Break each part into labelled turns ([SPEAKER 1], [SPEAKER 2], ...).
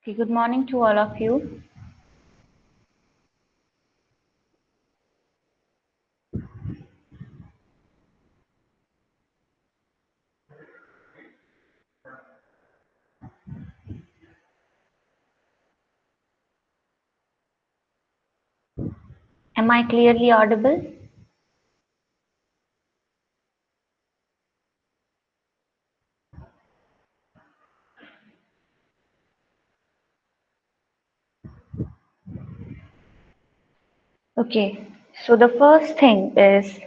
[SPEAKER 1] Okay, good morning to all of you. Am I clearly audible? Okay, so the first thing is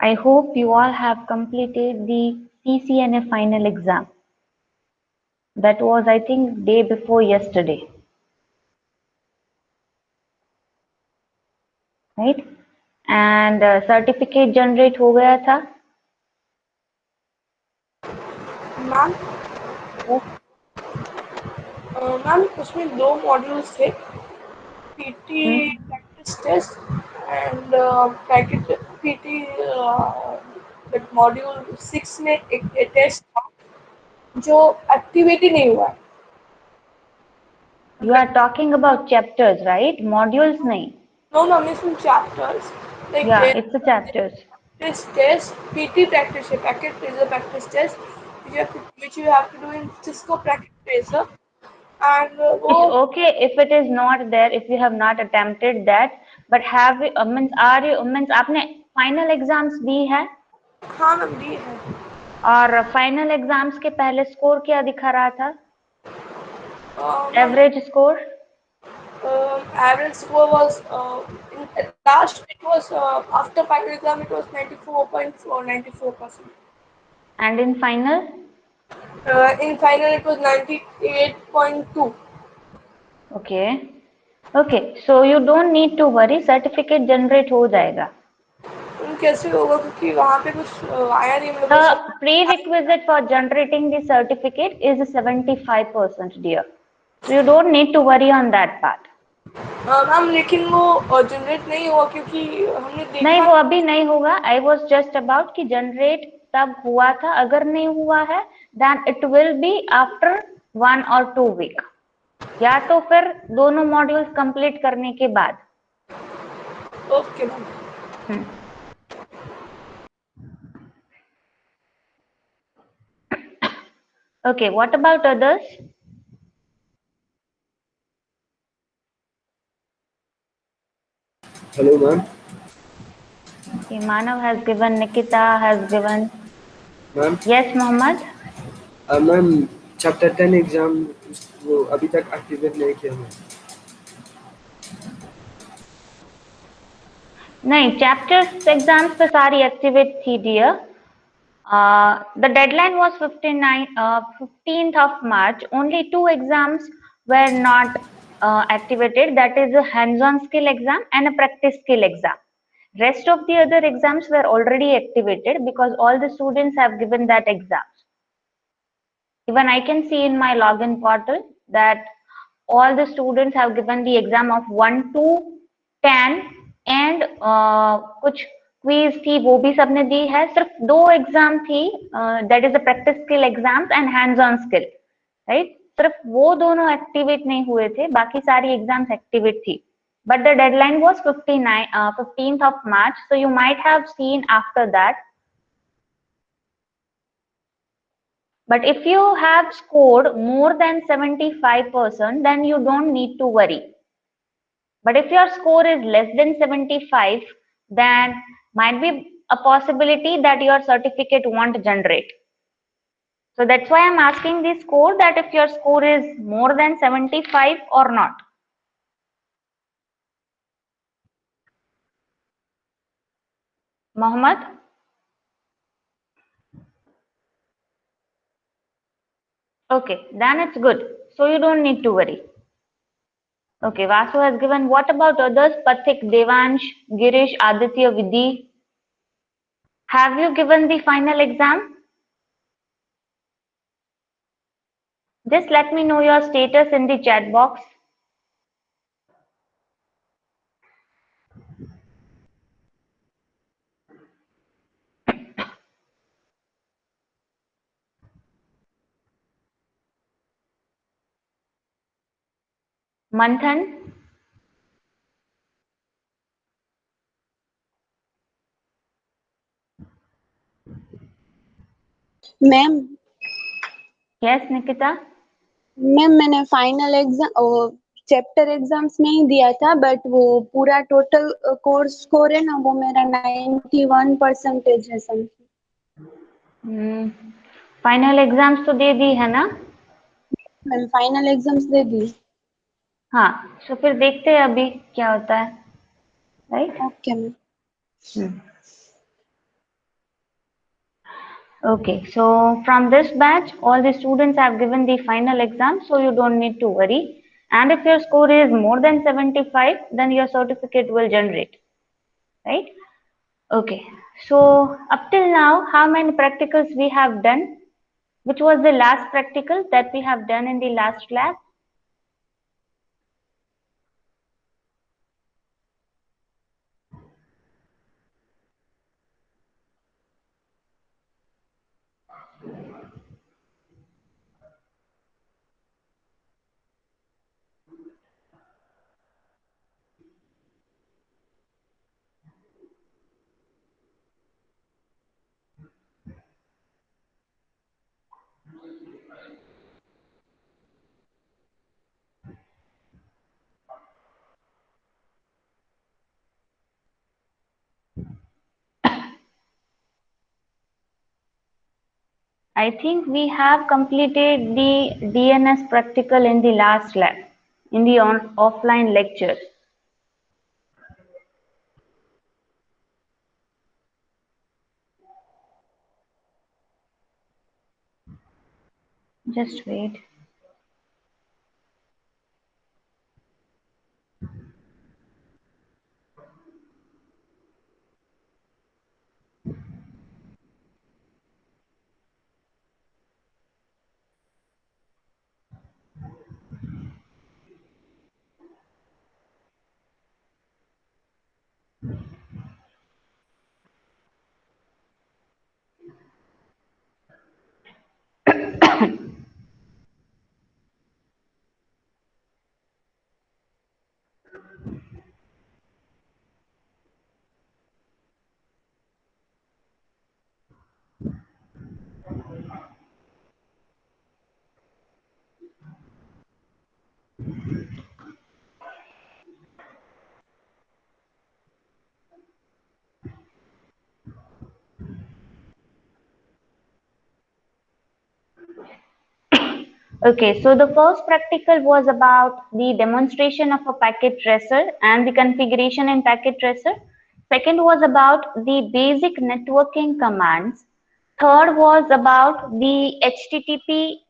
[SPEAKER 1] I hope you all have completed the CCNA final exam. That was, I think, day before yesterday, right? And certificate generate हो गया था.
[SPEAKER 2] Ma'am
[SPEAKER 1] Yes.
[SPEAKER 2] Ma'am उसमें दो modules थे, PT
[SPEAKER 1] Hmm.
[SPEAKER 2] Practice test and PT module 6 में एक test था जो एक्टिवेट ही नहीं हुआ है।
[SPEAKER 1] You are talking about chapters, right? Modules नहीं.
[SPEAKER 2] नो मैम, इसमें chapters
[SPEAKER 1] Yeah,
[SPEAKER 2] like
[SPEAKER 1] it's the chapters.
[SPEAKER 2] this test, PT practice, packet tracer practice test, which you have to do in Cisco packet tracer, and
[SPEAKER 1] It's
[SPEAKER 2] वो
[SPEAKER 1] okay if it is not there, if you have not attempted that, but have you, means are you means आपने final exams दी है
[SPEAKER 2] हाँ ma'am दी है।
[SPEAKER 1] और final exams के पहले score क्या दिखा रहा था?
[SPEAKER 2] Ma'am
[SPEAKER 1] average score
[SPEAKER 2] average score was in last it was after final exam it was 94.4 94%.
[SPEAKER 1] And in final?
[SPEAKER 2] In final it was 98.2.
[SPEAKER 1] Okay okay, so you don't need to worry, certificate generate हो जाएगा.
[SPEAKER 2] कैसे होगा क्योंकि वहाँ पे कुछ आया नहीं मेरे को
[SPEAKER 1] The
[SPEAKER 2] सब।
[SPEAKER 1] prerequisite for generating the certificate is 75%, dear. So you don't need to worry on that part.
[SPEAKER 2] Ma'am लेकिन वो जनरेट नहीं हुआ क्योंकि हमने
[SPEAKER 1] नहीं,
[SPEAKER 2] देखा।
[SPEAKER 1] वो अभी नहीं होगा. आई वॉज जस्ट अबाउट कि जनरेट तब हुआ था. अगर नहीं हुआ है then it will be after 1 or 2 week, या तो फिर दोनों मॉड्यूल्स कंप्लीट करने के बाद.
[SPEAKER 2] Okay ma'am.
[SPEAKER 1] Okay, what about others?
[SPEAKER 3] Hello, ma'am.
[SPEAKER 1] Okay, Manav has given, Nikita has given.
[SPEAKER 3] Ma'am,
[SPEAKER 1] Yes, Mohammed.
[SPEAKER 3] ma'am, chapter 10 exam वो अभी तक एक्टिवेट नहीं किया मैं.
[SPEAKER 1] नहीं, चैप्टर्स एग्जाम्स पे सारी एक्टिवेट थी dear. The deadline was 15th of March. Only 2 exams were not activated. That is a hands-on skill exam and a practice skill exam. Rest of the other exams were already activated because all the students have given that exams. Even I can see in my login portal that all the students have given the exam of 1 to 10 and कुछ quiz थी वो भी सबने दी है. सिर्फ 2 exam थी, that is a practice skill exams and hands on skill, right? सिर्फ वो दोनों एक्टिवेट नहीं हुए थे, बाकी सारी एग्जाम्स एक्टिवेट थी. But the deadline was 15th of March, so you might have seen after that. But if you have scored more than 75%, then you don't need to worry. But if your score is less than 75, then might be a possibility that your certificate won't generate. So that's why I'm asking this score, that if your score is more than 75 or not. Mohammed? Okay, then it's good. So you don't need to worry. Okay, Vasu has given. What about others? Pathik, Devansh, Girish, Aditya, Vidhi. Have you given the final exam? Just let me know your status in the chat box. Manthan?
[SPEAKER 4] Ma'am
[SPEAKER 1] Yes, Nikita?
[SPEAKER 4] Ma'am मैंने final exam chapter exams नहीं दिया था, but वो पूरा total course score है ना, वो मेरा 91% है समथिंग।
[SPEAKER 1] फाइनल एग्जाम्स तो दे दी है ना?
[SPEAKER 4] मैम फाइनल एग्जाम्स दे दी।
[SPEAKER 1] हाँ, तो फिर देखते हैं अभी क्या होता है, right?
[SPEAKER 4] Okay ma'am.
[SPEAKER 1] Okay, so from this batch, all the students have given the final exam, so you don't need to worry. And if your score is more than 75, then your certificate will generate, right? Okay, so up till now, how many practicals we have done? Which was the last practical that we have done in the last lab? I think we have completed the DNS practical in the last lab, in the offline lecture. Just wait. Okay, so the first practical was about the demonstration of a packet tracer and the configuration in packet tracer. Second was about the basic networking commands. Third was about the HTTP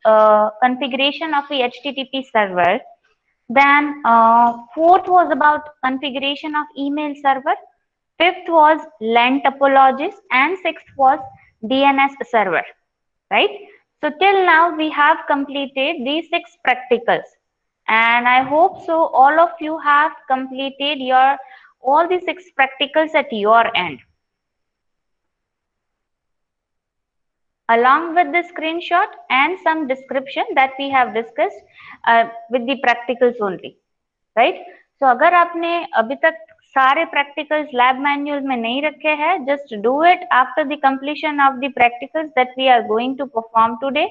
[SPEAKER 1] configuration of the HTTP server. Then fourth was about configuration of email server. Fifth was LAN topologies, and sixth was DNS server, right? So till now we have completed these 6 practicals, and I hope so all of you have completed your all the 6 practicals at your end. Along with the screenshot and some description that we have discussed with the practicals only, right? So अगर आपने अभी तक सारे practicals lab manual में नहीं रखे हैं, just do it after the completion of the practicals that we are going to perform today.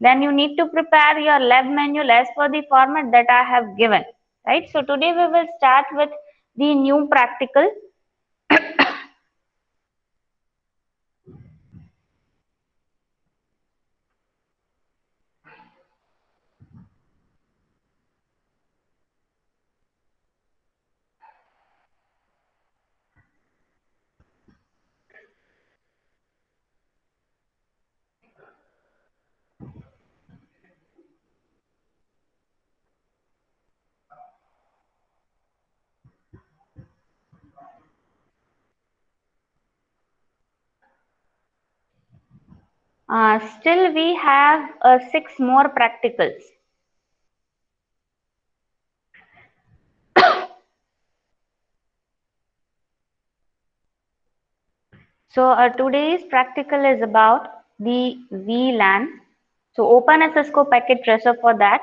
[SPEAKER 1] Then you need to prepare your lab manual as per the format that I have given, right? So today we will start with the new practical. Still we have 6 more practicals. So today's practical is about the VLAN. So open SSCO packet tracer for that.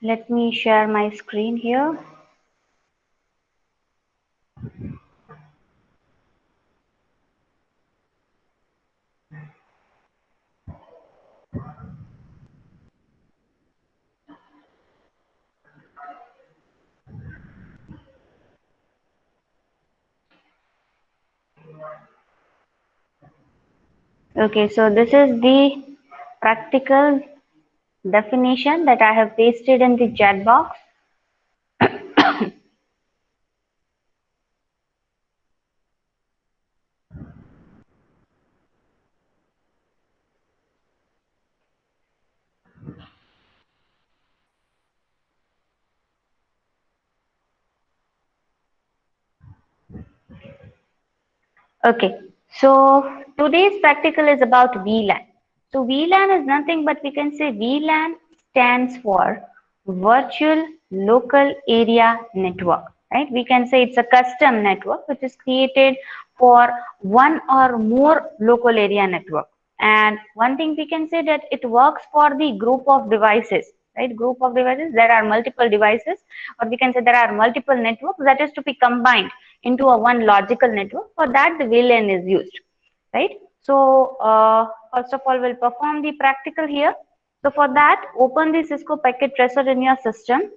[SPEAKER 1] Let me share my screen here. Okay, so this is the practical definition that I have pasted in the chat box. Okay, so today's practical is about VLAN. So VLAN is nothing but we can say VLAN stands for Virtual Local Area Network, right? We can say it's a custom network which is created for one or more local area network. And one thing we can say that it works for the group of devices, right? Group of devices, there are multiple devices, or we can say there are multiple networks that is to be combined into a one logical network. For that, the VLAN is used, right? So first of all, we'll perform the practical here. So for that, open the Cisco Packet Tracer in your system.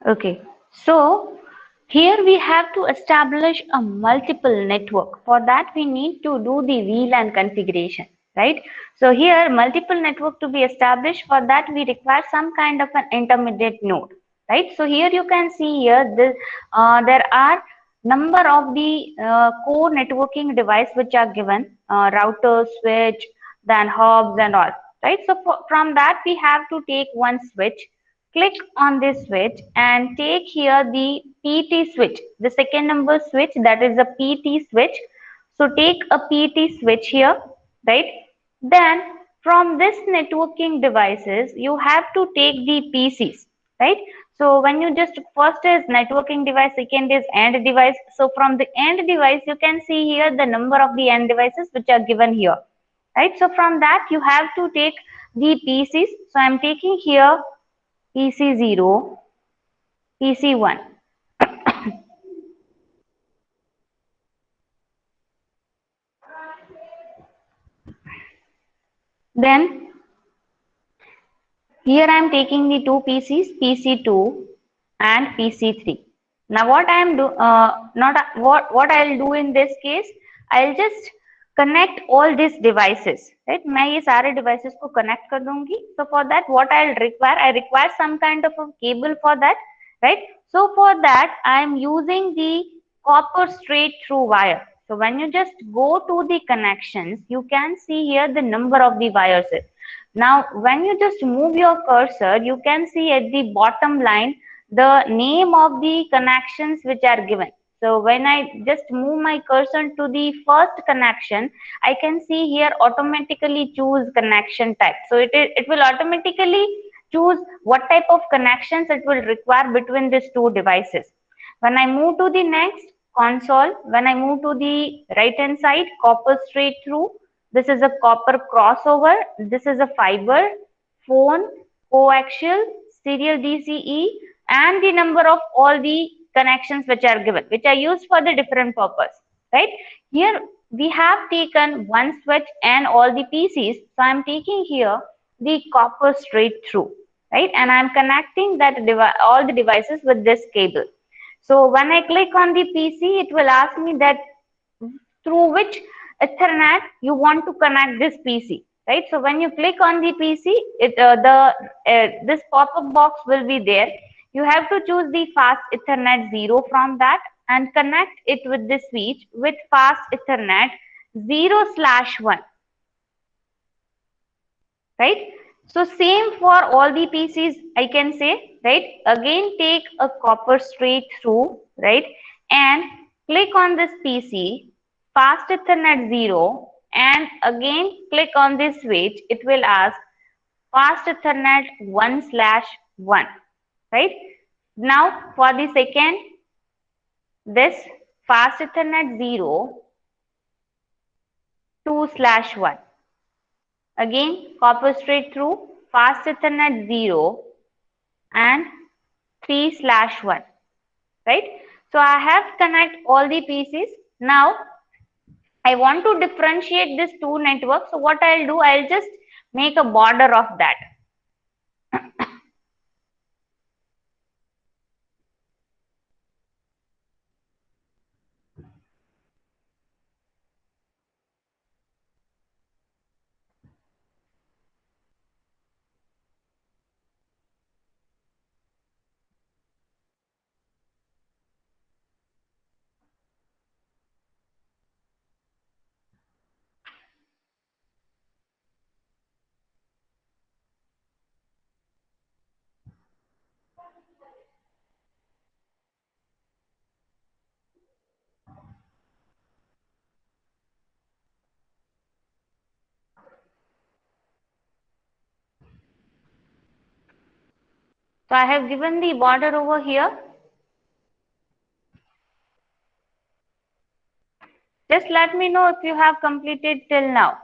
[SPEAKER 1] Okay, so here we have to establish a multiple network. For that, we need to do the VLAN configuration, right? So here, multiple network to be established. For that, we require some kind of an intermediate node, right? So here you can see here this, there are number of the core networking device which are given, router, switch, then hubs and all, right? So from that, we have to take one switch. Click on this switch and take here the PT switch, the second number switch, that is the PT switch. So take a PT switch here, right? Then from this networking devices, you have to take the PCs, right? So when you just first is networking device, second is end device. So from the end device, you can see here the number of the end devices which are given here, right? So from that, you have to take the PCs. So I'm taking here PC0, PC1. Then here I am taking the two PCs, PC2 and PC3. Now what I am not what I'll do in this case, I'll just connect all these devices, right? मैं ये सारे devices को connect कर दूंगी. So for that, what I require some kind of a cable for that, right? So for that, I am using the copper straight through wire. So when you just go to the connections, you can see here the number of the wires. Now, when you just move your cursor, you can see at the bottom line the name of the connections which are given. So when I just move my cursor to the first connection, I can see here automatically choose connection type. So it will automatically choose what type of connections it will require between these two devices. When I move to the next console, when I move to the right hand side, copper straight through, this is a copper crossover, this is a fiber, phone, coaxial, serial DCE, and the number of all the connections which are given, which are used for the different purpose, right? Here we have taken one switch and all the PCs. So I'm taking here the copper straight through, right? And I'm connecting that all the devices with this cable. So when I click on the PC, it will ask me that through which Ethernet you want to connect this PC, right? So when you click on the PC, this pop-up box will be there. You have to choose the fast Ethernet 0 from that and connect it with the switch with fast Ethernet 0/1. right? So same for all the PCs, I can say, right? Again, take a copper straight through, right? And click on this PC, fast Ethernet 0, and again click on this switch. It will ask fast Ethernet 1/1, right? Now for the second, this fast Ethernet 0 2/1. Again, copper straight through, fast Ethernet 0 and 3/1, right? So I have connect all the pieces. Now I want to differentiate these two networks. So what I'll do, I'll just make a border of that. So I have given the border over here. Just let me know if you have completed till now.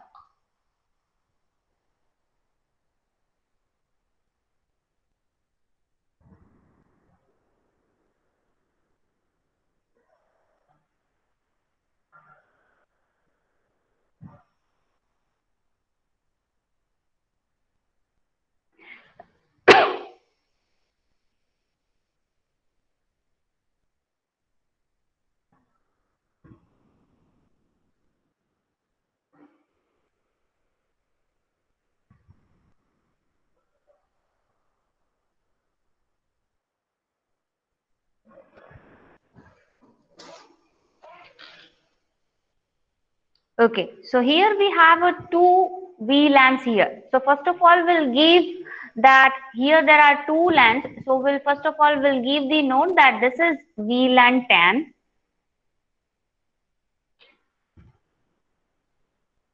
[SPEAKER 1] Okay, so here we have a two VLANs here. So first of all, we'll give that here there are two LANs. So we'll first of all we'll give the node that this is VLAN 10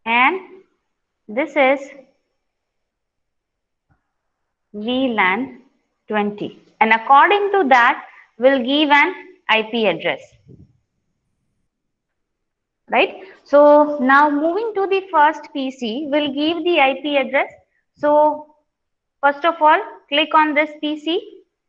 [SPEAKER 1] and this is VLAN 20. And according to that, we'll give an IP address. Right? So now moving to the first PC, we'll give the IP address. So first of all, click on this PC.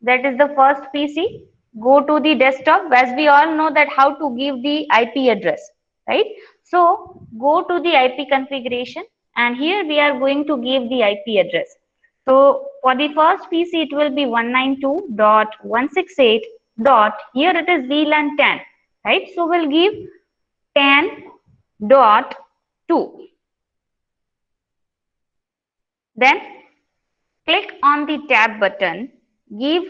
[SPEAKER 1] That is the first PC. Go to the desktop, as we all know that how to give the IP address, right? So go to the IP configuration, and here we are going to give the IP address. So for the first PC, it will be 192.168. Here it is VLAN 10, right? So we'll give 10.2. Then click on the tab button, give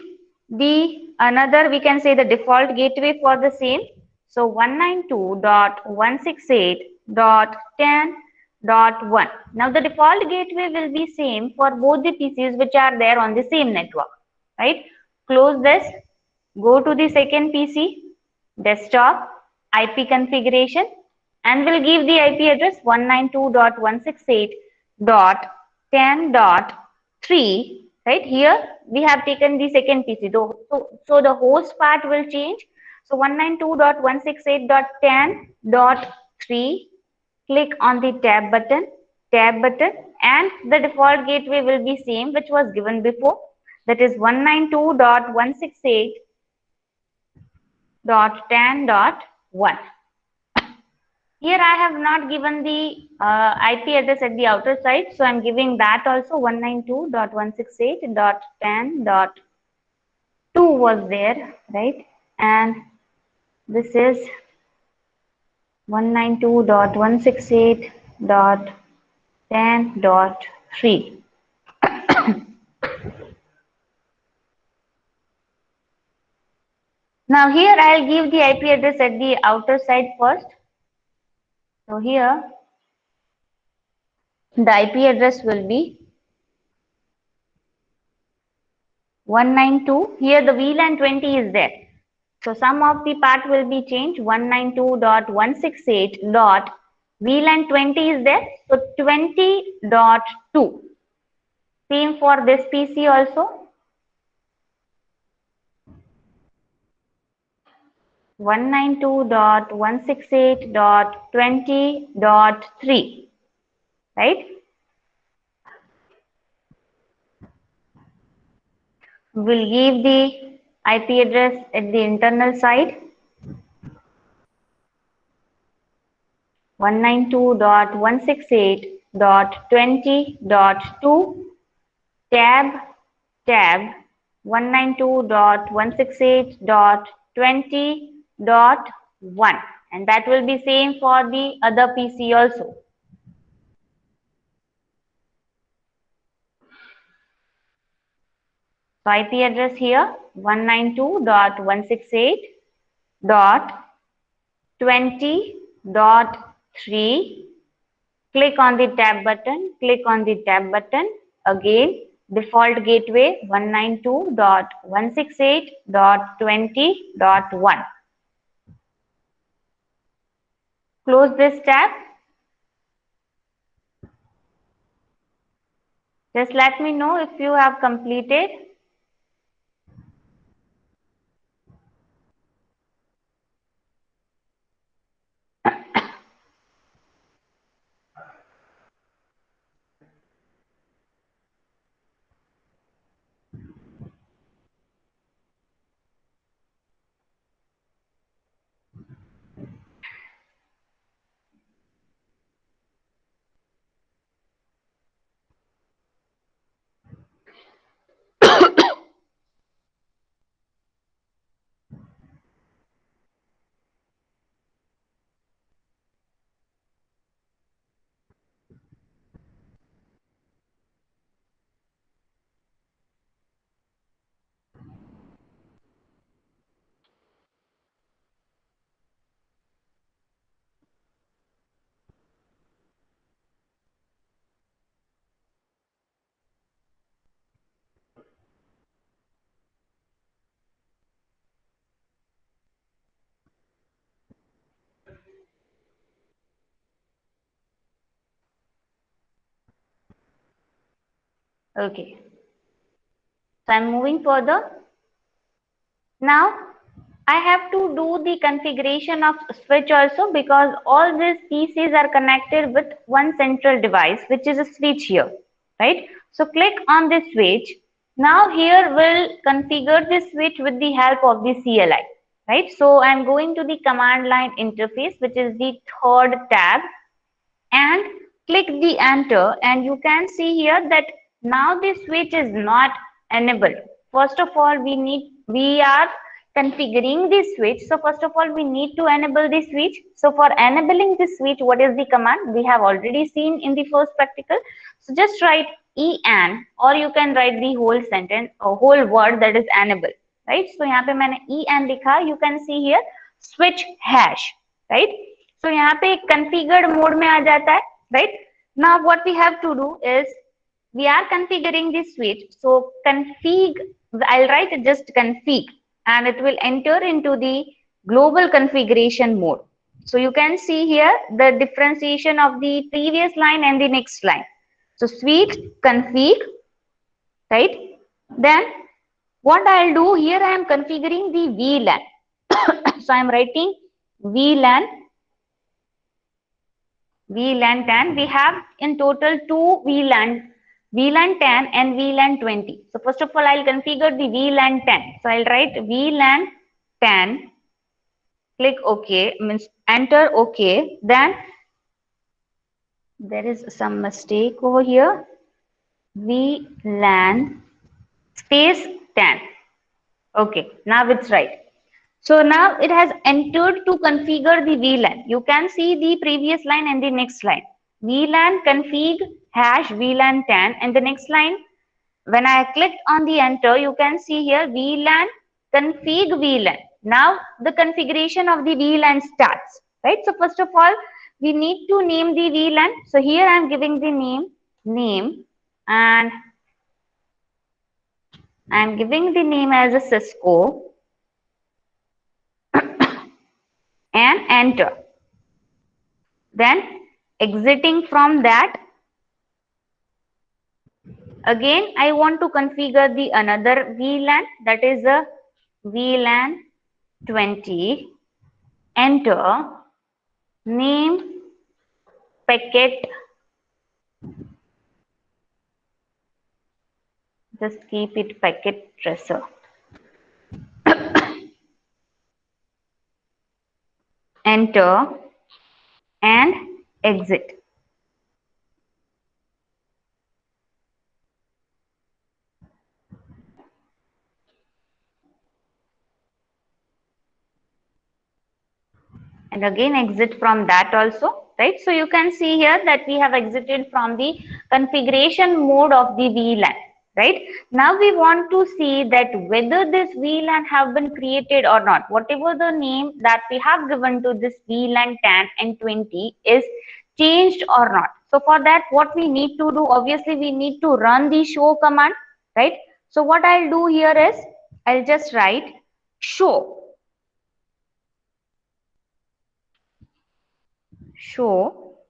[SPEAKER 1] the another, we can say the default gateway for the same. So 192.168.10.1. Now the default gateway will be same for both the PCs which are there on the same network, right? Close this, go to the second PC, desktop, IP configuration, and we'll give the IP address 192.168.10.3, right? Here we have taken the second PC, so the host part will change. So 192.168.10.3, click on the tab button, and the default gateway will be same which was given before, that is 192.168.10.1. Here I have not given the IP address at the outer side, so I'm giving that also. 192.168.10.2 was there, right? And this is 192.168.10.3. Now here I'll give the IP address at the outer side first. So here the IP address will be 192. Here the VLAN 20 is there. So some of the part will be changed. 192.168 dot VLAN 20 is there. So 20.2. Same for this PC also. 192.168.20.3. Right? We'll give the IP address at the internal side. 192.168.20.2 tab 192.168.20.1, and that will be same for the other PC also. So IP address here 192.168.20.3. Click on the tab button, click on the tab button. Again, default gateway 192.168.20.1. Close this tab. Just let me know if you have completed. Okay. So I'm moving further. Now I have to do the configuration of switch also, because all these PCs are connected with one central device, which is a switch here, right? So click on this switch. Now here we'll configure this switch with the help of the CLI, right? So I'm going to the command line interface, which is the third tab, and click the enter, and you can see here that now this switch is not enabled. First of all, we are configuring this switch. So first of all, we need to enable this switch. So for enabling this switch, what is the command? We have already seen in the first practical. So just write en, or you can write the whole sentence or whole word, that is enable, right? So यहाँ पे मैंने en लिखा. You can see here switch hash, right? So यहाँ पे एक configured mode में आ जाता है, right? Now what we have to do is we are configuring this switch. So config, I'll write just config, and it will enter into the global configuration mode. So you can see here the differentiation of the previous line and the next line. So switch config, right? Then what I'll do here, I am configuring the VLAN. So I'm writing VLAN 10. We have in total two VLAN 10 and VLAN 20. So first of all, I'll configure the VLAN 10. So I'll write VLAN 10, click OK, means enter OK. Then there is some mistake over here. VLAN space 10. Okay, now it's right. So now it has entered to configure the VLAN. You can see the previous line and the next line. VLAN config hash VLAN 10, and the next line, when I clicked on the enter, you can see here VLAN config VLAN. Now the configuration of the VLAN starts, right? So first of all, we need to name the VLAN. So here I am giving the name, I am giving the name as a Cisco and enter. Then exiting from that, again I want to configure the another VLAN, that is a VLAN 20. Enter name packet, just keep it packet tracer. Enter and exit. And again exit from that also, right? So you can see here that we have exited from the configuration mode of the VLAN, right? Now we want to see that whether this VLAN have been created or not. Whatever the name that we have given to this VLAN 10 and 20 is changed or not. So for that, what we need to do, obviously we need to run the show command, right? So what I'll do here is I'll just write show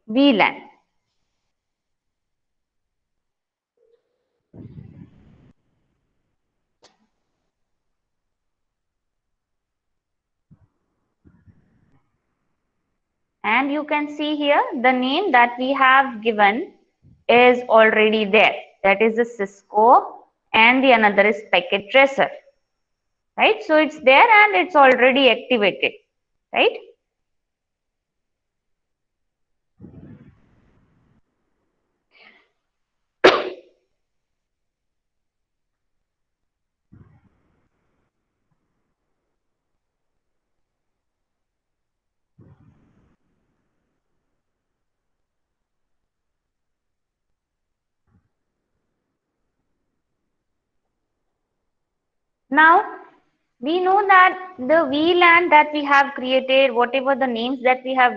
[SPEAKER 1] VLAN. And you can see here the name that we have given is already there. That is the Cisco and the another is packet tracer. Right? So it's there and it's already activated. Right? Now we know that the VLAN that we have created, whatever the names that we have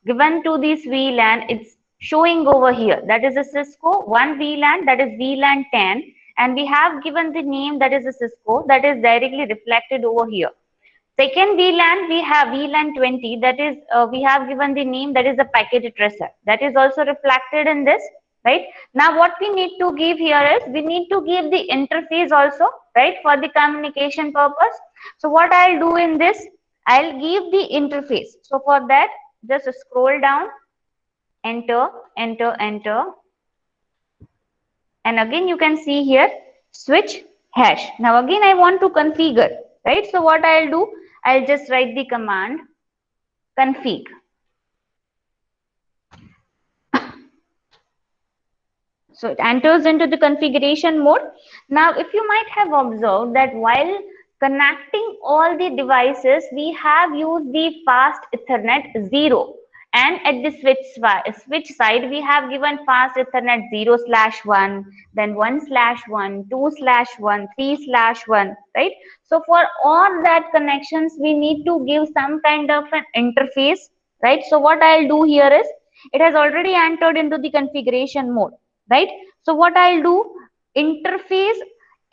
[SPEAKER 1] given to this VLAN, it's showing over here. That is a Cisco one VLAN, that is VLAN 10, and we have given the name that is a Cisco that is directly reflected over here. Second VLAN, we have VLAN 20, that is we have given the name that is a packet tracer. That is also reflected in this, right? Now what we need to give here is we need to give the interface also, right, for the communication purpose. So what I'll do in this, I'll give the interface. So for that, just scroll down, enter, enter, enter. And again you can see here switch hash. Now again I want to configure, right? So what I'll do, I'll just write the command config. So it enters into the configuration mode. Now if you might have observed that while connecting all the devices, we have used the fast Ethernet 0. And at the switch side, we have given fast Ethernet 0/1, then 1/1, 2/1, 3/1, right? So for all that connections, we need to give some kind of an interface, right? So what I'll do here is, it has already entered into the configuration mode, right? So what I'll do, interface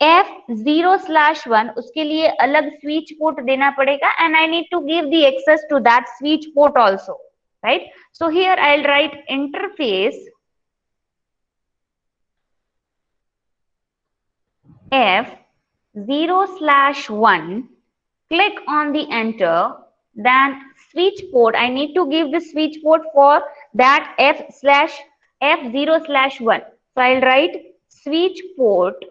[SPEAKER 1] F0/1, उसके लिए अलग switch port देना पड़ेगा, and I need to give the access to that switch port also, right? So here I'll write interface F0/1, click on the enter, then switch port, I need to give the switch port for that F0/1. So I'll write switch port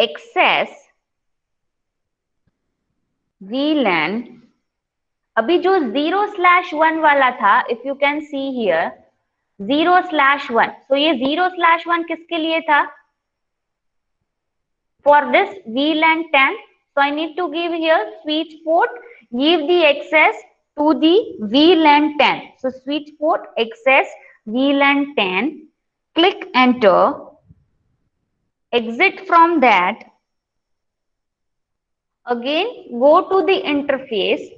[SPEAKER 1] access VLAN. अभी जो 0/1 वाला था, if you can see here 0/1, so ये 0/1 किसके लिए था? For this VLAN 10, so I need to give here switch port, give the access to the VLAN 10. So switch port access VLAN 10, click enter, exit from that, again go to the interface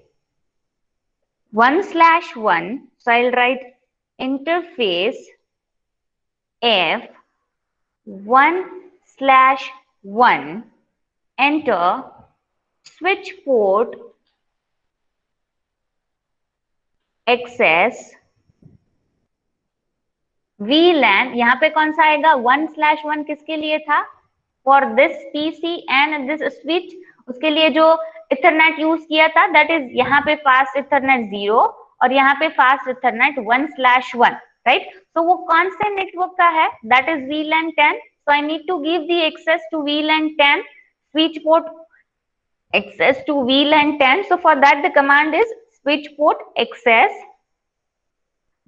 [SPEAKER 1] 1/1, so I'll write interface F 2/1, enter switch port access VLAN. यहाँ पे कौन सा आएगा? 1/1 किसके लिए था? For this PC and this switch. उसके लिए जो इथरनेट यूज किया था, दैट इज यहाँ पे फास्ट इथरनेट 0 और यहाँ पे फास्ट इथरनेट 1/1, राइट? तो वो कौन से नेटवर्क का है? That is VLAN 10. So I need to give the access to VLAN 10, switch port access to VLAN 10. So for that the command is switch port access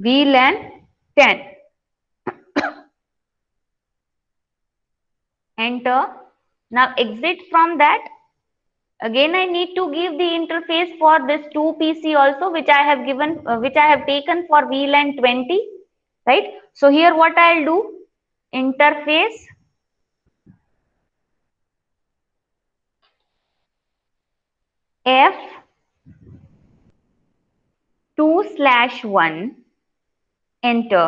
[SPEAKER 1] VLAN 10. Enter. Now exit from that. Again I need to give the interface for this 2PC also, which I have given, which I have taken for VLAN 20, right? So here what I'll do, interface F 2/1, enter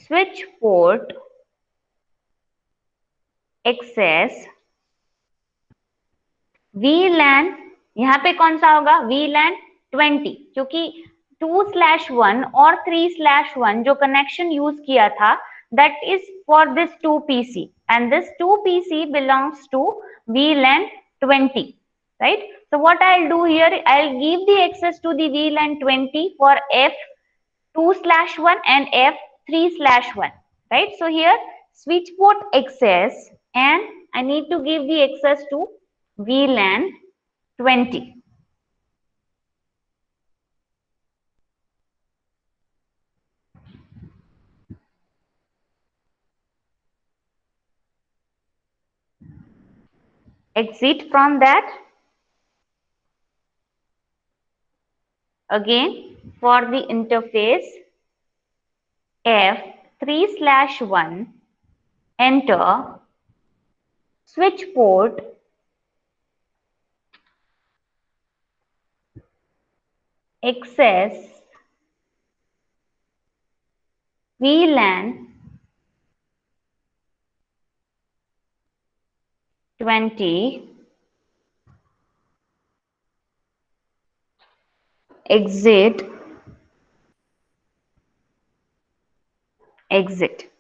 [SPEAKER 1] switch port access VLAN. यहाँ पे कौन सा होगा? VLAN 20, क्योंकि 2/1 और 3/1 जो connection use किया था, that is for this 2PC and this 2PC belongs to VLAN 20, right? So what I'll do here, I'll give the access to the VLAN 20 for F 2/1 and F 3/1, right? So here switch port access, and I need to give the access to VLAN 20. Exit from that. Again for the interface F 3/1, enter switch port access VLAN 20, exit, exit.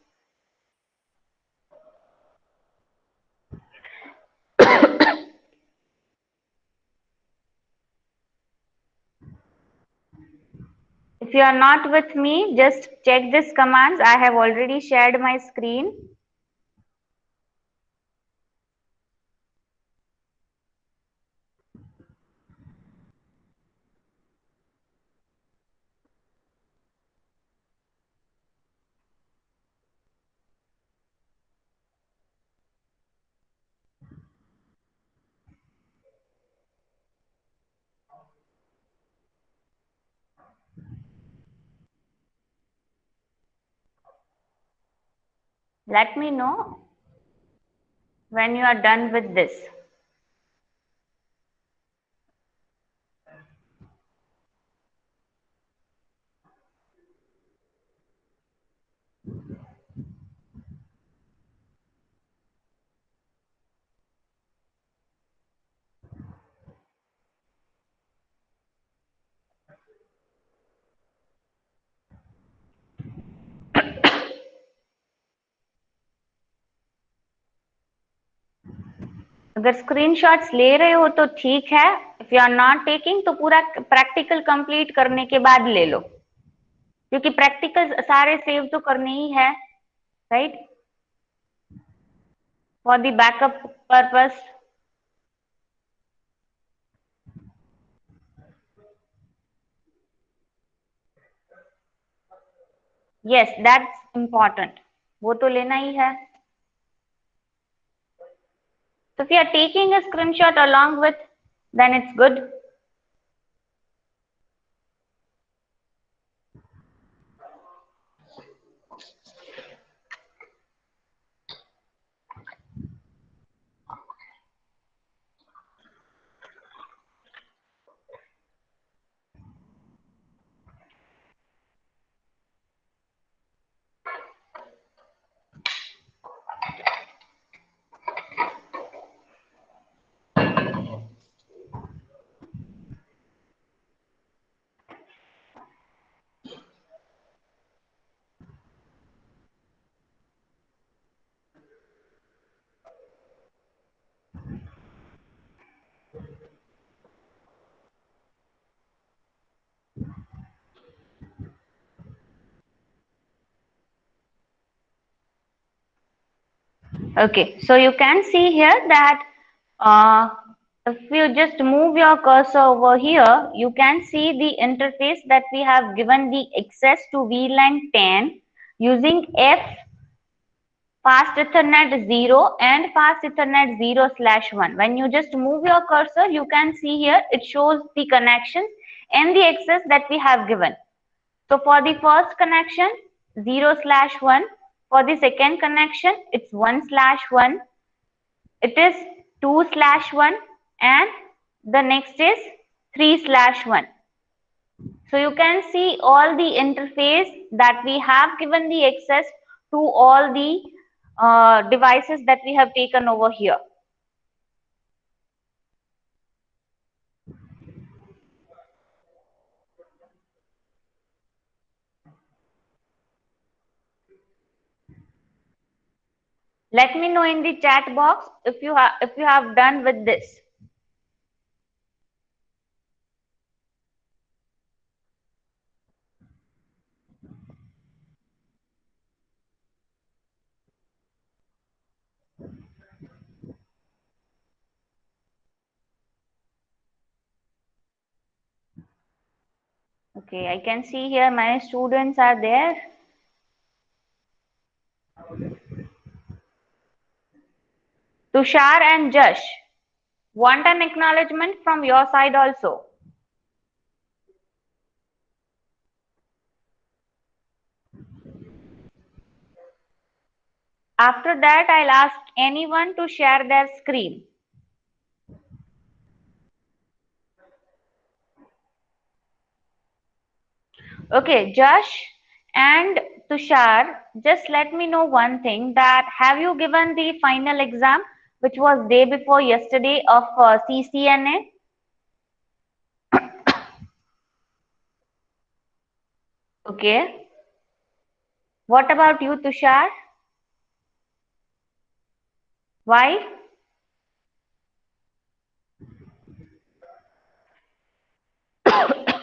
[SPEAKER 1] If you are not with me, just check these commands. I have already shared my screen. Let me know when you are done with this. अगर screenshots ले रहे हो तो ठीक है, if you are not taking तो पूरा practical complete करने के बाद ले लो, क्योंकि प्रैक्टिकल सारे सेव तो करने ही है, right, for the backup purpose. Yes, that's important, वो तो लेना ही है. So if you are taking a screenshot along with, then it's good. Okay, so you can see here that if you just move your cursor over here, you can see the interface that we have given the access to VLAN 10 using F fast Ethernet 0 and fast Ethernet 0/1. When you just move your cursor, you can see here it shows the connections and the access that we have given. So for the first connection, 0/1. For the second connection, it's 1/1. It is 2/1, and the next is 3/1. So you can see all the interface that we have given the access to all the devices that we have taken over here. Let me know in the chat box if you have done with this. Okay, I can see here many students are there. Tushar and Jash, want an acknowledgement from your side also. After that, I'll ask anyone to share their screen. Okay, Josh and Tushar, just let me know one thing, that have you given the final exam which was day before yesterday of CCNA? Okay. What about you, Tushar? Why?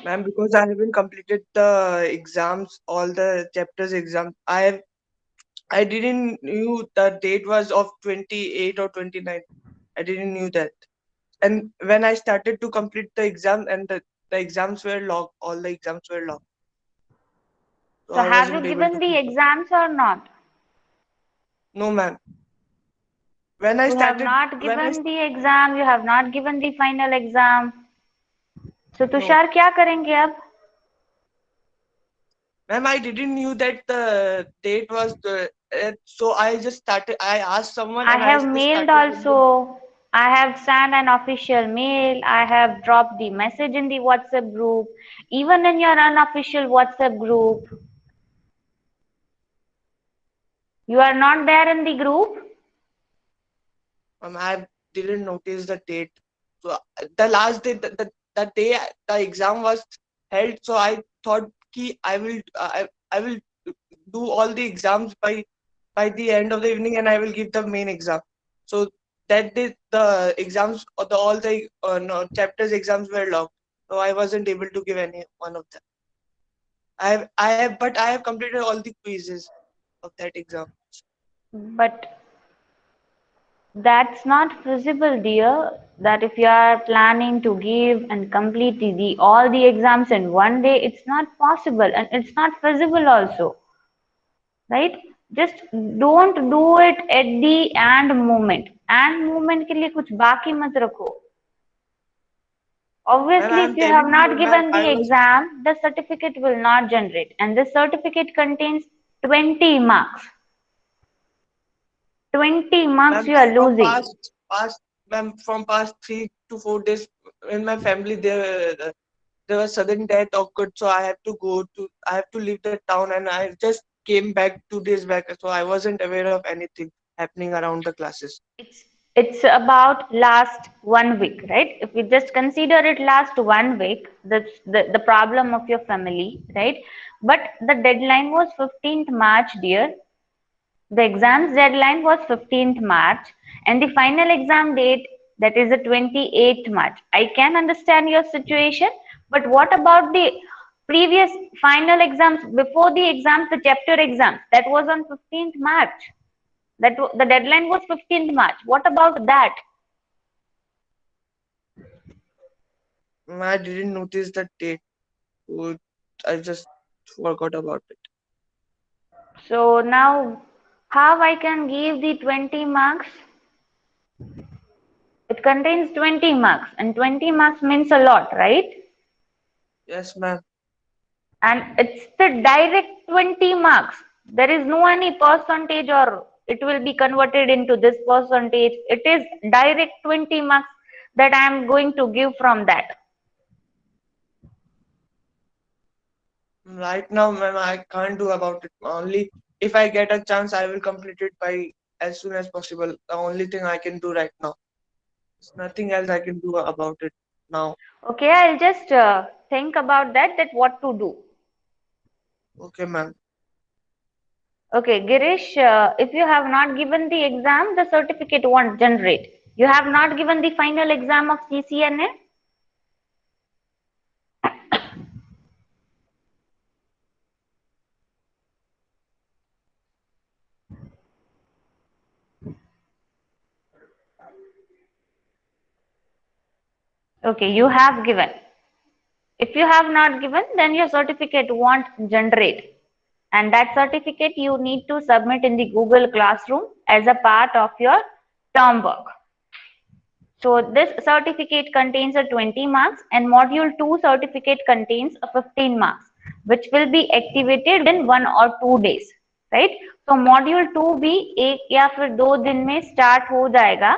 [SPEAKER 5] Ma'am, because I haven't completed the exams, all the chapters exam. I didn't knew the date was of 28 or 29. I didn't knew that. And when I started to complete the exam and the exams were locked, all the exams were locked. So
[SPEAKER 1] So
[SPEAKER 5] I
[SPEAKER 1] have you
[SPEAKER 5] wasn't able
[SPEAKER 1] given
[SPEAKER 5] to
[SPEAKER 1] the
[SPEAKER 5] complete.
[SPEAKER 1] exams or not?
[SPEAKER 5] No, ma'am. When I
[SPEAKER 1] You have
[SPEAKER 5] started,
[SPEAKER 1] not
[SPEAKER 5] when I,
[SPEAKER 1] given the exam, you have not given the final exam. So
[SPEAKER 5] no,
[SPEAKER 1] Tushar क्या करेंगे अब?
[SPEAKER 5] ma'am, I didn't knew that the date was so I just started, I asked someone
[SPEAKER 1] I
[SPEAKER 5] and I
[SPEAKER 1] have
[SPEAKER 5] just
[SPEAKER 1] mailed
[SPEAKER 5] started with the,
[SPEAKER 1] also. I have sent an official mail. I have dropped the message in the WhatsApp group, even in your unofficial WhatsApp group. You are not there in the group?
[SPEAKER 5] I didn't notice the date. So the last day, the day the exam was held, so I thought ki I will do all the exams by the end of the evening, and I will give the main exam. So that day the exams or the all the no, chapters exams were locked, so I wasn't able to give any one of them. But I have completed all the quizzes of that exam.
[SPEAKER 1] But that's not feasible, dear. That if you are planning to give and complete all the exams in one day, it's not possible and it's not feasible also, right? Just don't do it at the end moment. And moment के लिए कुछ बाकी मत रखो.
[SPEAKER 5] Ma'am, I
[SPEAKER 1] Obviously, if
[SPEAKER 5] am
[SPEAKER 1] you have
[SPEAKER 5] telling you,
[SPEAKER 1] not
[SPEAKER 5] ma'am,
[SPEAKER 1] given
[SPEAKER 5] I
[SPEAKER 1] the
[SPEAKER 5] was
[SPEAKER 1] exam, the certificate will not generate, and the certificate contains 20 marks. 20 marks
[SPEAKER 5] ma'am,
[SPEAKER 1] you are
[SPEAKER 5] from
[SPEAKER 1] losing.
[SPEAKER 5] from past 3 to 4 days in my family there was sudden death occurred, so I have to leave the town, and I just came back 2 days back, so I wasn't aware of anything happening around the classes.
[SPEAKER 1] It's about last 1 week, right? If we just consider it last 1 week, that's the problem of your family, right? But the deadline was 15th March, dear. The exam's deadline was 15th March, and the final exam date, that is the 28th March. I can understand your situation, but what about the previous final exams before the exams, the chapter exams? That was on 15th March. The deadline was 15th March. What about that?
[SPEAKER 5] I didn't notice the date. So I just forgot about it.
[SPEAKER 1] So now, how I can give the 20 marks? It contains 20 marks, and 20 marks means a lot, right?
[SPEAKER 5] Yes, ma'am.
[SPEAKER 1] And it's the direct 20 marks. There is no any percentage or it will be converted into this percentage. It is direct 20 marks that I am going to give from that.
[SPEAKER 5] Right now, ma'am, I can't do about it. Only if I get a chance, I will complete it by as soon as possible. The only thing I can do right now. There's nothing else I can do about it now.
[SPEAKER 1] Okay, I'll just think about that what to do.
[SPEAKER 5] Okay, ma'am.
[SPEAKER 1] Okay, Girish, if you have not given the exam, the certificate won't generate. You have not given the final exam of CCNA? Okay, you have given. If you have not given, then your certificate won't generate. And that certificate you need to submit in the Google Classroom as a part of your term work. So this certificate contains a 20 marks and module 2 certificate contains a 15 marks, which will be activated in 1 or 2 days, right? So module 2 भी एक या फिर 2 दिन में start हो जाएगा.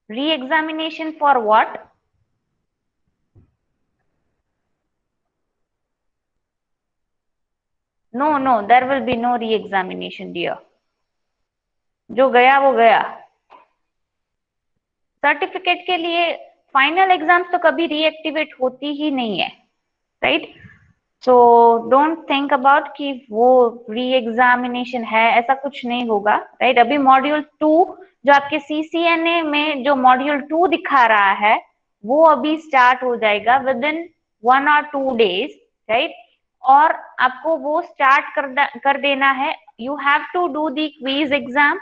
[SPEAKER 1] Re-examination for what? No, there will be no re-examination, dear. जो गया वो गया. सर्टिफिकेट के लिए फाइनल एग्जाम्स तो कभी रीएक्टिवेट होती ही नहीं है, right? So don't think about कि वो री एग्जामिनेशन है, ऐसा कुछ नहीं होगा, राइट? अभी मॉड्यूल 2 जो आपके सीसीएनए में जो मॉड्यूल 2 दिखा रहा है वो अभी स्टार्ट हो जाएगा within 1 or 2 days, right? और आपको वो स्टार्ट कर देना है. You have to do the quiz exam,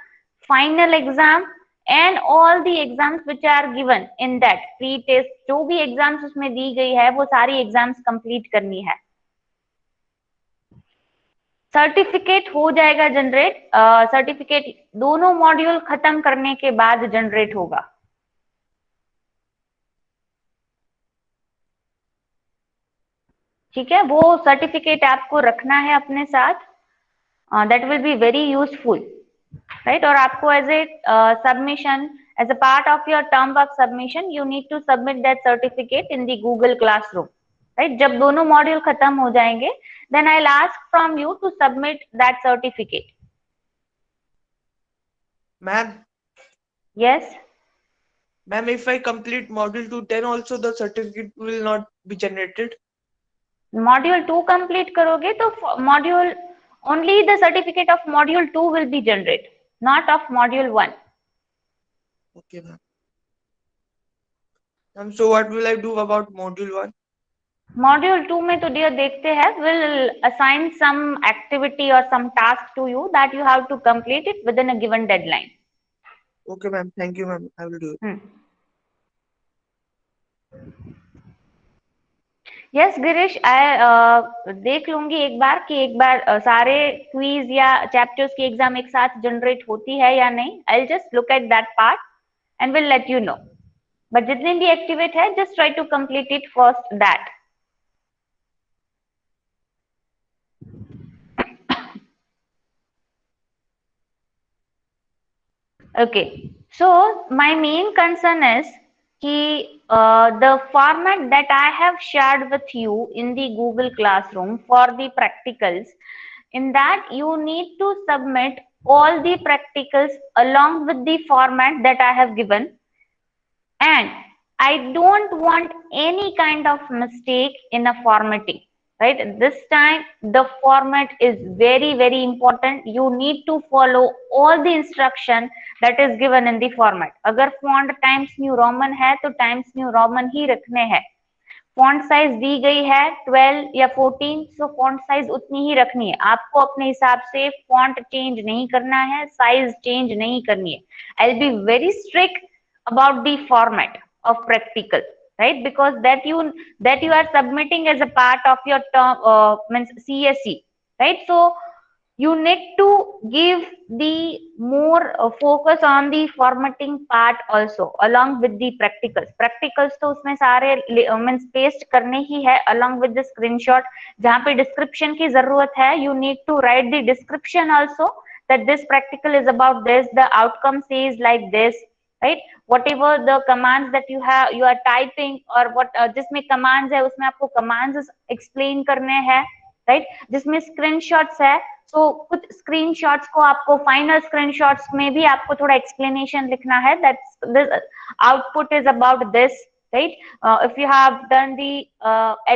[SPEAKER 1] final exam and all the exams which are given in that pre-test, जो भी एग्जाम्स उसमें दी गई है वो सारी एग्जाम्स कंप्लीट करनी है. सर्टिफिकेट हो जाएगा जनरेट. सर्टिफिकेट दोनों मॉड्यूल खत्म करने के बाद जनरेट होगा. ठीक है, वो सर्टिफिकेट आपको रखना है अपने साथ. That will be very useful, right? और आपको as a submission, as a part of your term work submission, you need to submit that certificate in the Google Classroom, right? जब दोनों मॉड्यूल खत्म हो जाएंगे, then I'll ask from you to submit that certificate.
[SPEAKER 5] Ma'am.
[SPEAKER 1] Yes.
[SPEAKER 5] Ma'am, if I complete module 2, then also the certificate will not be generated.
[SPEAKER 1] Module 2 complete करोगे तो module only the certificate of module 2 will be generated, not of module 1.
[SPEAKER 5] Okay, ma'am. So what will I do about module 1?
[SPEAKER 1] Module 2 में तो dear देखते हैं, will assign some activity or some task to you that you have to complete it within a given deadline.
[SPEAKER 5] Okay, ma'am. Thank you, ma'am. I will do it.
[SPEAKER 1] Yes, Girish, I देख लूंगी एक बार कि एक बार सारे quiz या chapters की exam एक साथ जनरेट होती है या नहीं. I'll just look at that part and will let you know. But जितने भी एक्टिवेट है, just try to complete it first that. Okay, so my main concern is the format that I have shared with you in the Google Classroom for the practicals, in that you need to submit all the practicals along with the format that I have given, and I don't want any kind of mistake in a formatting. Right, this time the format is very important. You need to follow all the instruction that is given in the format. अगर font Times New Roman है तो Times New Roman ही रखने हैं. Font size दी गई है 12 या 14, सो font size उतनी ही रखनी है आपको, अपने हिसाब से फॉन्ट चेंज नहीं करना है, साइज चेंज नहीं करनी है. I will be very strict about the format of practical, right? Because that you are submitting as a part of your term, means CSE, right? So you need to give the more focus on the formatting part also along with the practicals तो उसमें सारे means paste करने ही है along with the screenshot. जहाँ पे description की जरूरत है, you need to write the description also, that this practical is about this, the outcome says like this, right? Whatever the commands that you are typing or what जिसमें commands है उसमें आपको commands explain करने हैं, right? जिसमें screenshots है, so कुछ screenshots को आपको final screenshots में भी आपको थोड़ा explanation लिखना है, that this output is about this, right? If you have done the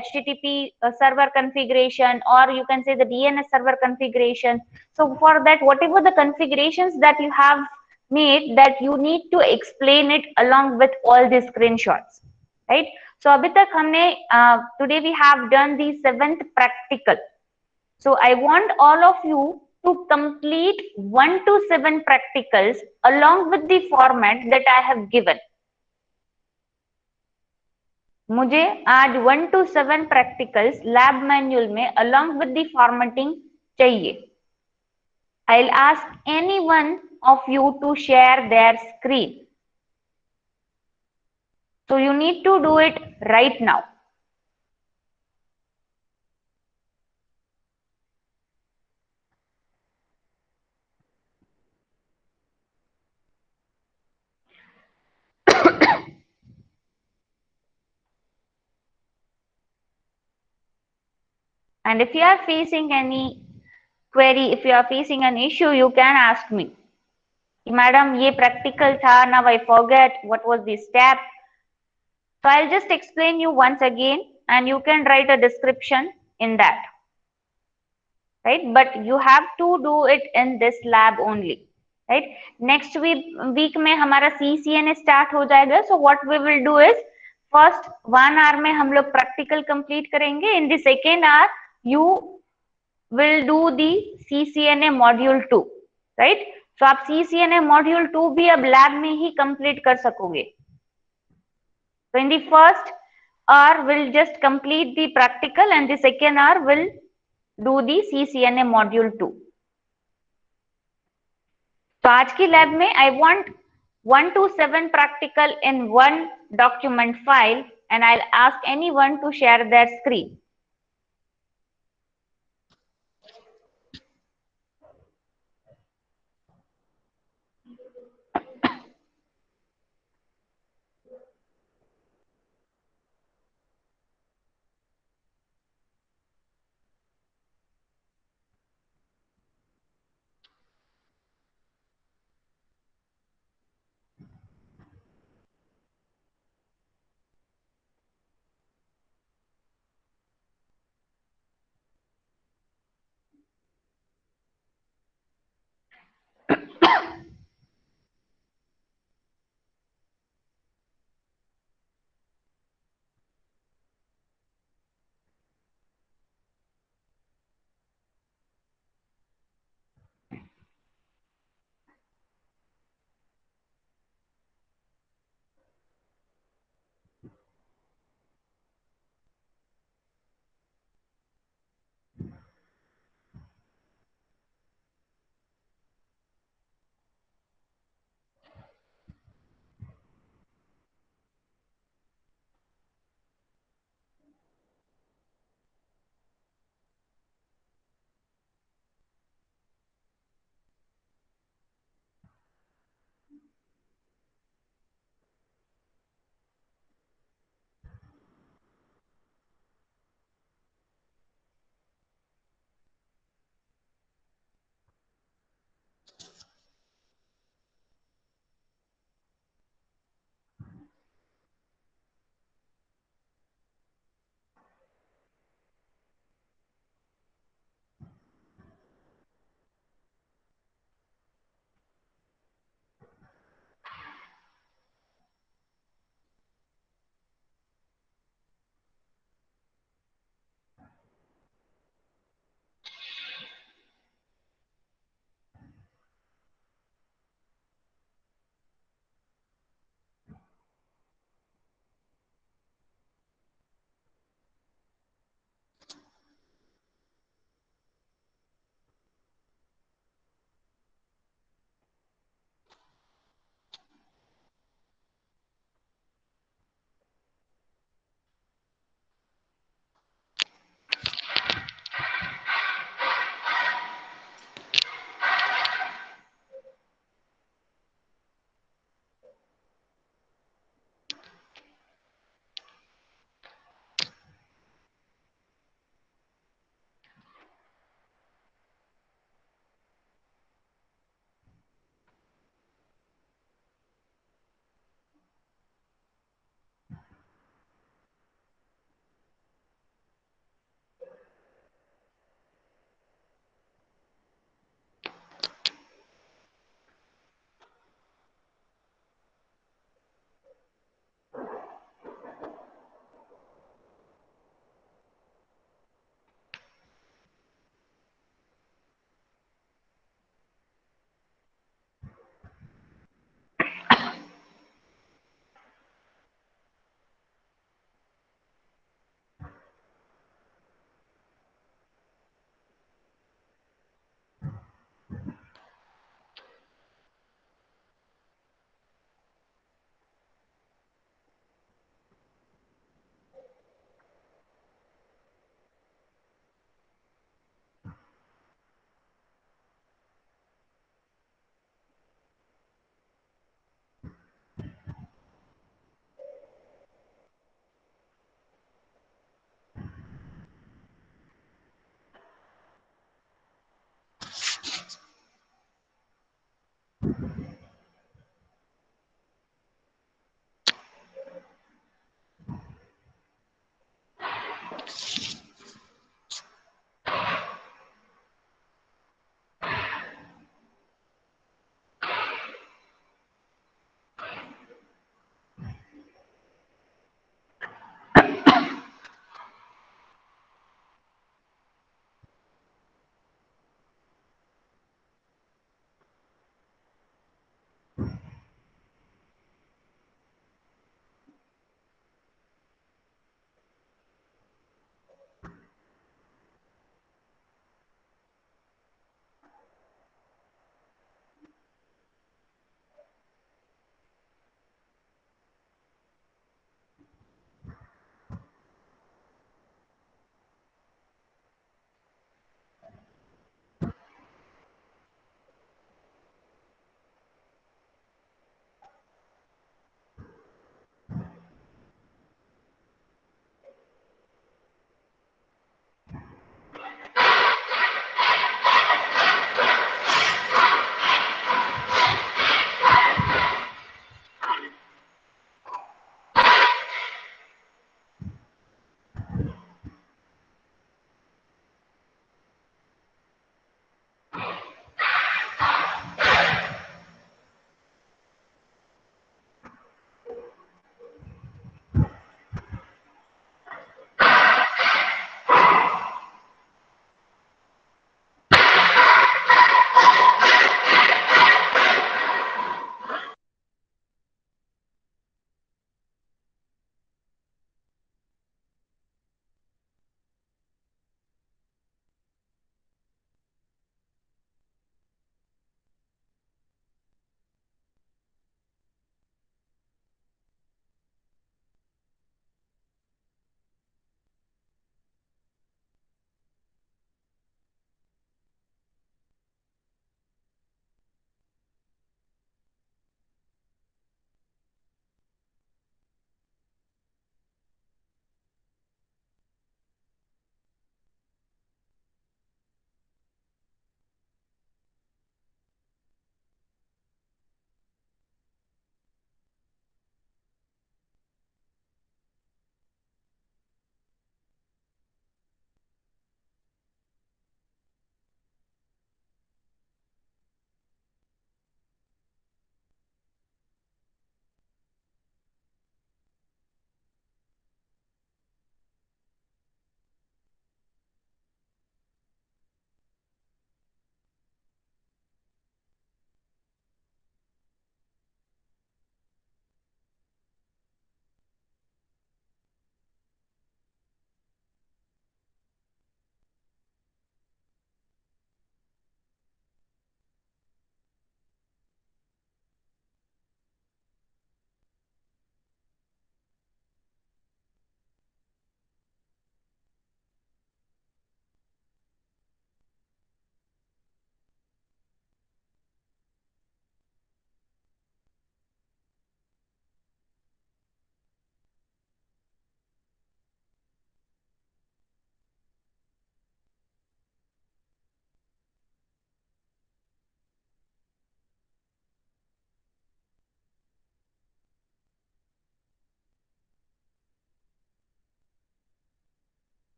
[SPEAKER 1] HTTP server configuration, or you can say the DNS server configuration, so for that whatever the configurations that you have made, that you need to explain it along with all the screenshots, right? So abhi tak humne today we have done the 7th practical. So I want all of you to complete 1 to 7 practicals along with the format that I have given. मुझे आज 1 to 7 practicals lab manual में along with the formatting चाहिए. I'll ask anyone of you to share their screen. So you need to do it right now. And if you are facing any query, if you are facing an issue, you can ask me. Madam, ये practical था, now I forget what was the step. So I'll just explain you once again, and you can write a description in that, right? But you have to do it in this lab only, right? Next week में हमारा CCNA start हो जाएगा. So what we will do is, first 1 hour में हम लोग practical complete करेंगे. In the second hour, you will do the CCNA module 2, right? So आप CCNA module 2 भी अब lab में ही complete कर सकोगे. So in the first hour we'll just complete the practical, and the second hour will do the CCNA module 2. तो आज की lab में I want 1 to 7 practical in one document file, and I'll ask anyone to share their screen.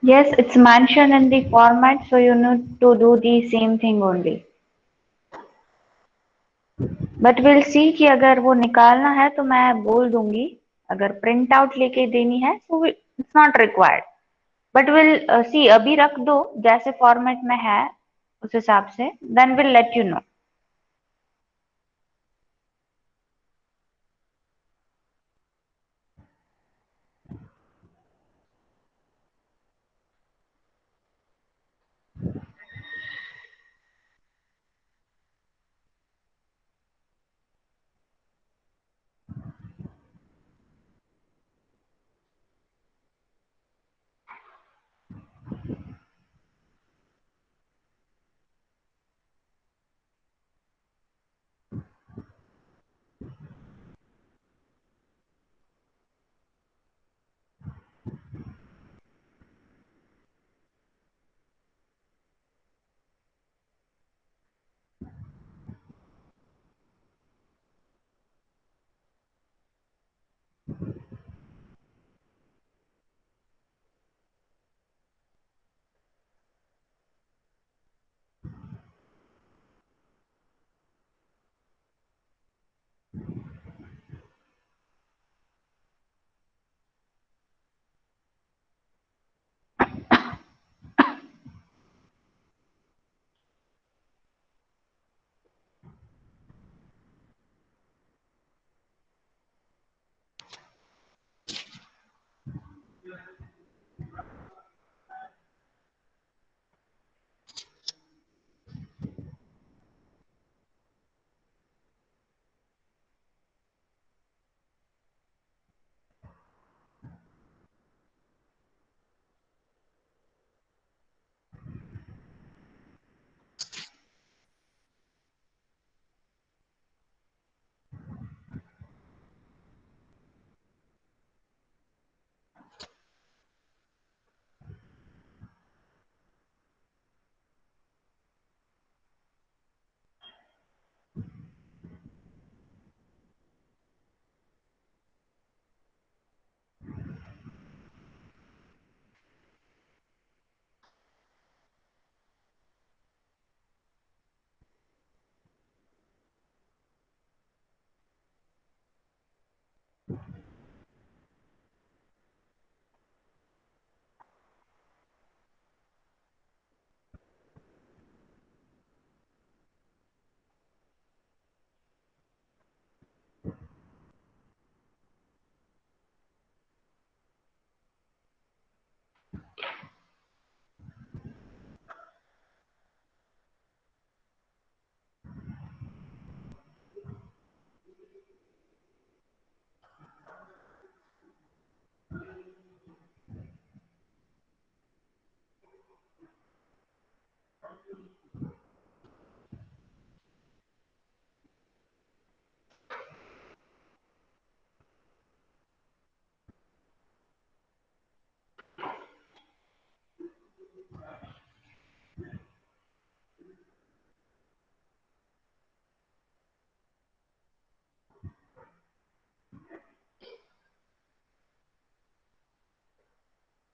[SPEAKER 1] Yes, it's mentioned in the format, so you need to do the same thing only. But will see कि अगर वो निकालना है तो मैं बोल दूंगी, अगर प्रिंट आउट लेके देनी है तो it's not required, but will see अभी रख दो जैसे फॉर्मेट में है उस हिसाब से, then will let you know.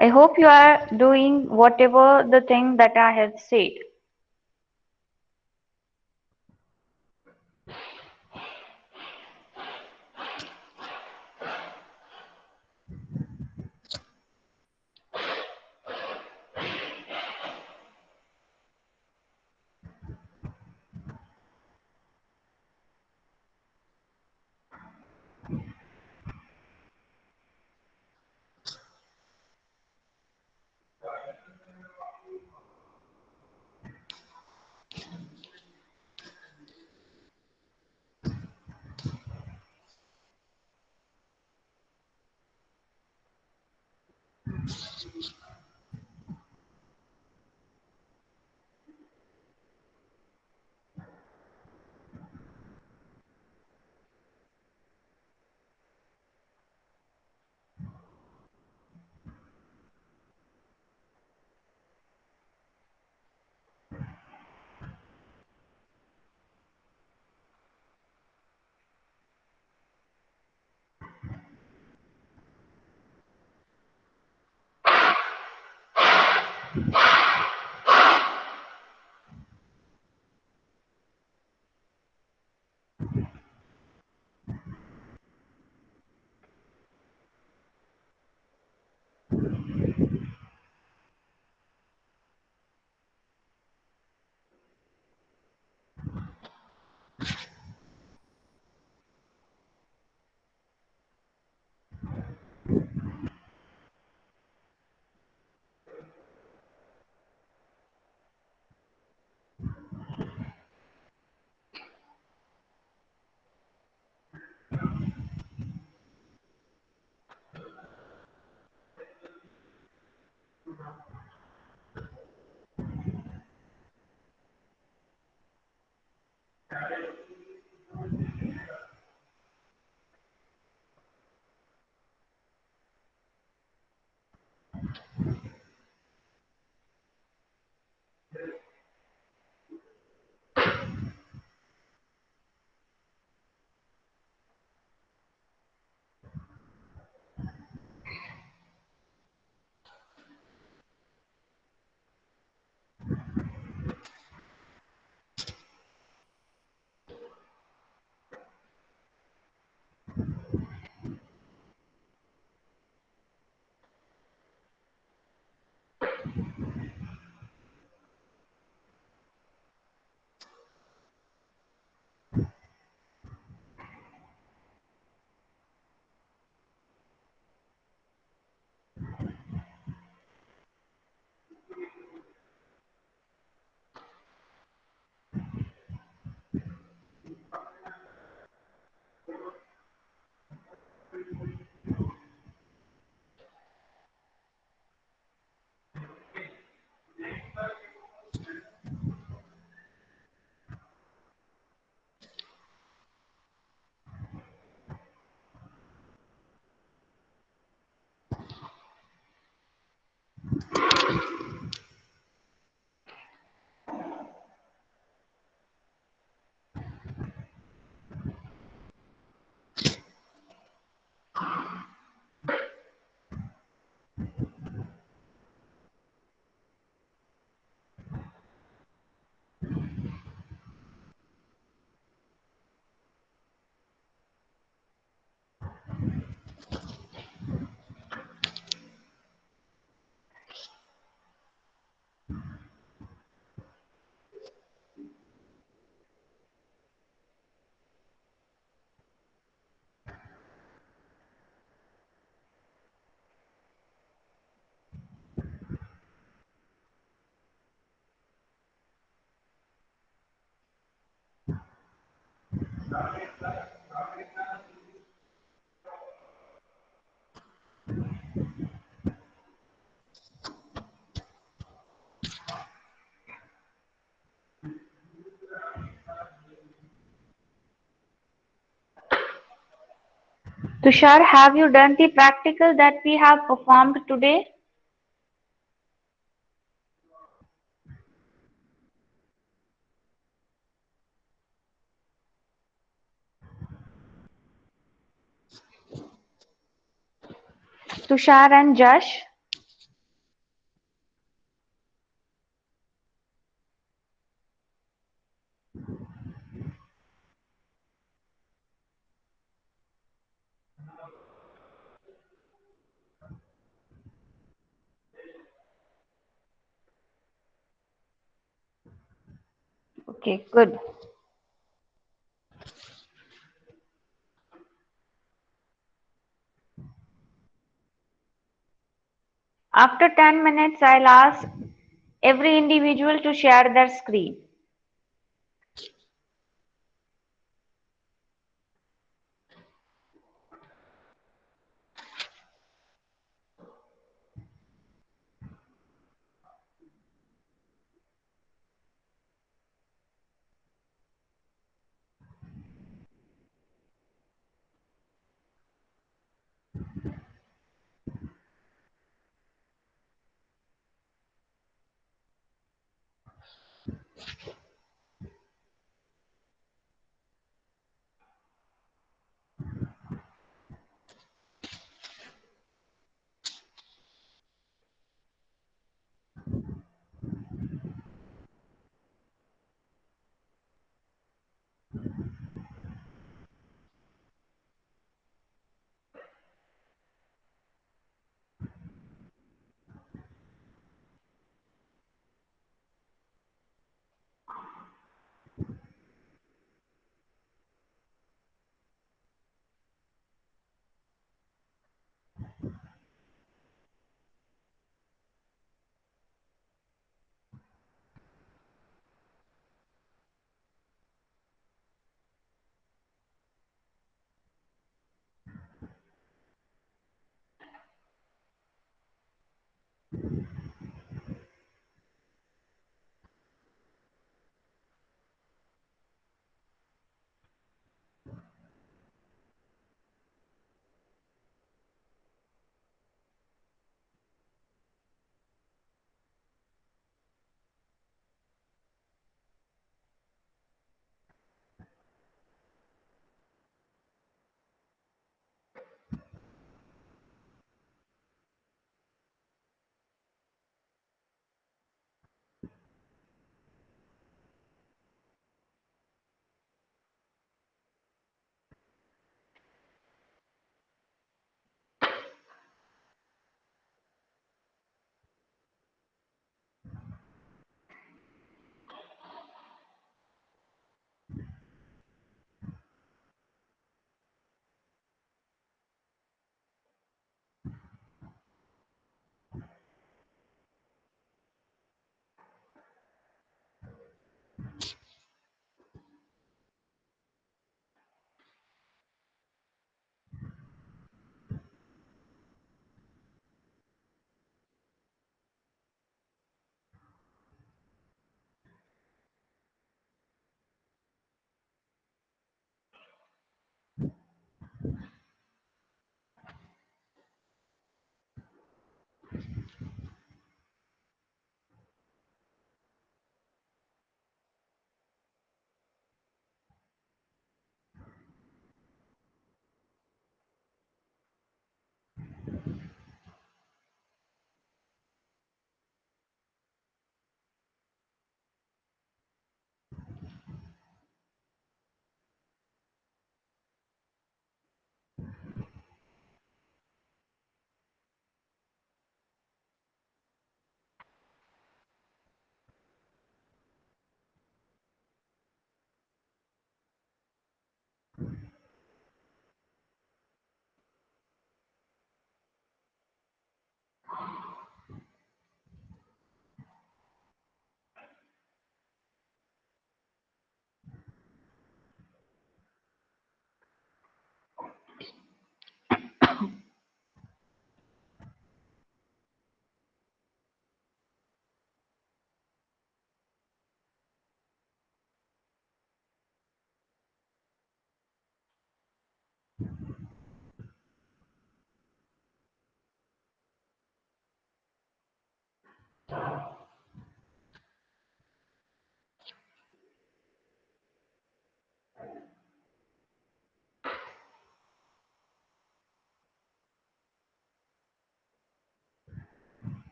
[SPEAKER 1] I hope you are doing whatever the thing that I have said. Tushar, have you done the practical that we have performed today? Tushar and Jash? Okay, good. After 10 minutes, I'll ask every individual to share their screen.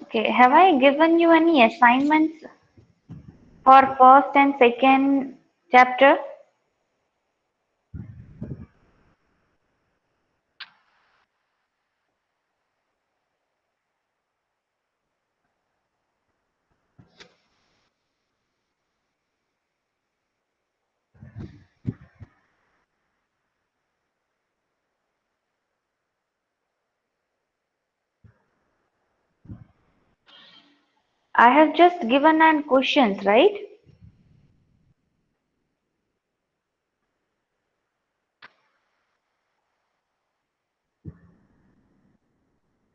[SPEAKER 1] Okay, have I given you any assignments for first and second chapter? I have just given an questions, right?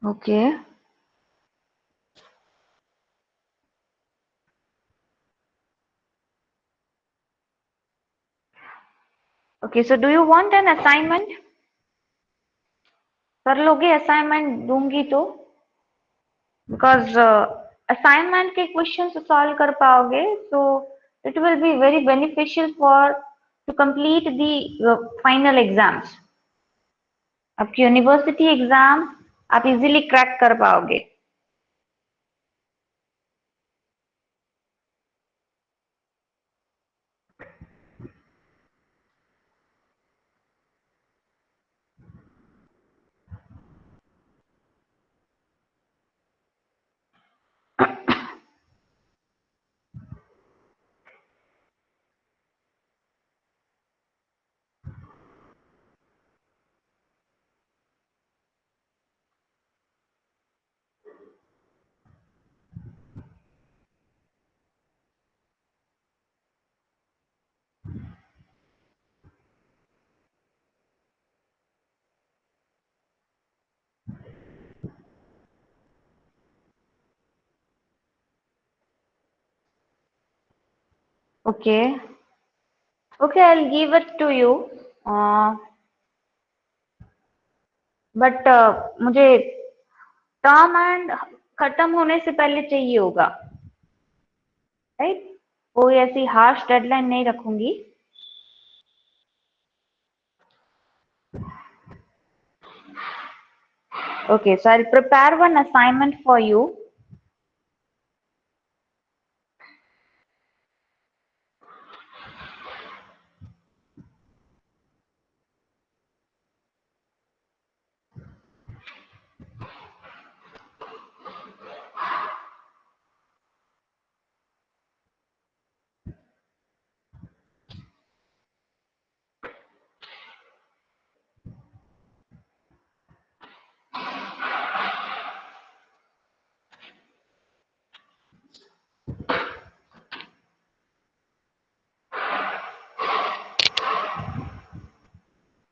[SPEAKER 1] Okay. Okay, so do you want an assignment? कर लोगे assignment दूंगी तो? Because assignment के questions solve कर पाओगे, so it will be very beneficial for to complete the final exams. आपकी university exam आप easily crack कर पाओगे. Okay. Okay, I'll give it to you. But मुझे टर्म एंड खत्म होने से पहले चाहिए होगा, राइट? कोई ऐसी हार्श डेडलाइन नहीं रखूंगी. Okay, so I'll prepare one assignment for you.